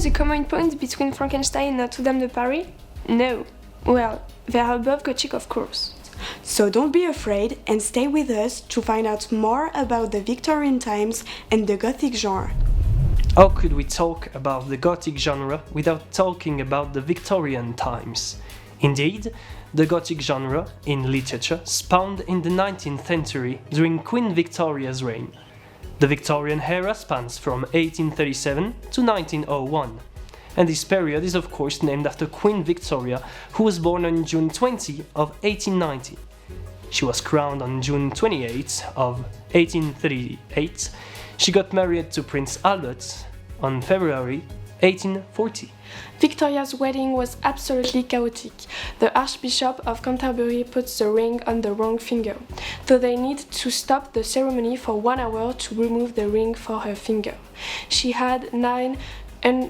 the common point between Frankenstein and Notre-Dame de Paris? No. Well, they are above Gothic, of course. So don't be afraid and stay with us to find out more about the Victorian times and the Gothic genre. How could we talk about the Gothic genre without talking about the Victorian times? Indeed, the Gothic genre in literature spawned in the 19th century during Queen Victoria's reign. The Victorian era spans from 1837 to 1901, and this period is of course named after Queen Victoria, who was born on June 20 of 1890. She was crowned on June 28 of 1838. She got married to Prince Albert on February 1840. Victoria's wedding was absolutely chaotic. The Archbishop of Canterbury puts the ring on the wrong finger, so they need to stop the ceremony for 1 hour to remove the ring for her finger. She had 9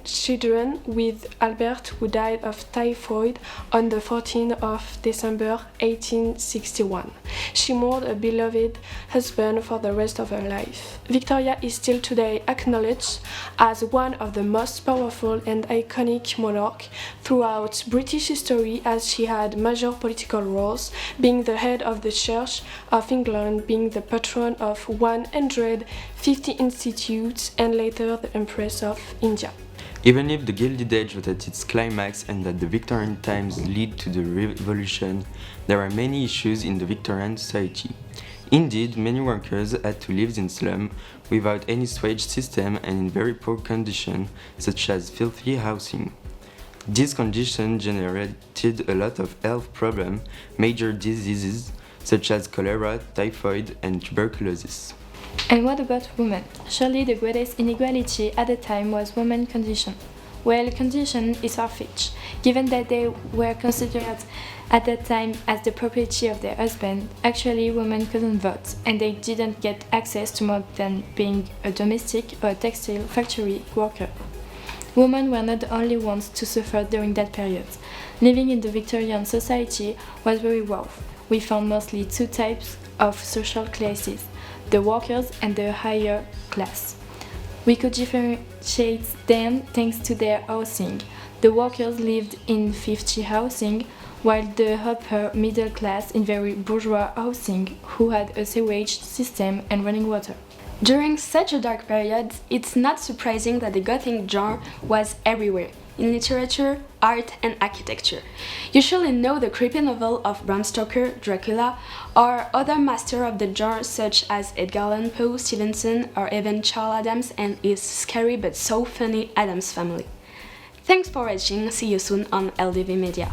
children with Albert, who died of typhoid on the 14th of December 1861. She mourned a beloved husband for the rest of her life. Victoria is still today acknowledged as one of the most powerful and iconic monarchs throughout British history, as she had major political roles, being the head of the Church of England, being the patron of 150 institutes, and later the Empress of India. Even if the Gilded Age was at its climax and that the Victorian times lead to the Revolution, there are many issues in the Victorian society. Indeed, many workers had to live in slums without any wage system and in very poor conditions, such as filthy housing. These conditions generated a lot of health problems, major diseases such as cholera, typhoid, and tuberculosis. And what about women? Surely the greatest inequality at the time was women's condition. Well, condition is far-fetched, given that they were considered at that time as the property of their husband. Actually, women couldn't vote, and they didn't get access to more than being a domestic or a textile factory worker. Women were not the only ones to suffer during that period. Living in the Victorian society was very rough. We found mostly 2 types of social classes: the workers and the higher class. We could differentiate them thanks to their housing. The workers lived in thrifty housing, while the upper middle class in very bourgeois housing, who had a sewage system and running water. During such a dark period, it's not surprising that the Gothic genre was everywhere, in literature, art, and architecture. You surely know the creepy novel of Bram Stoker, Dracula, or other masters of the genre such as Edgar Allan Poe, Stevenson, or even Charles Addams and his scary but so funny Addams Family. Thanks for watching, see you soon on LDV Media.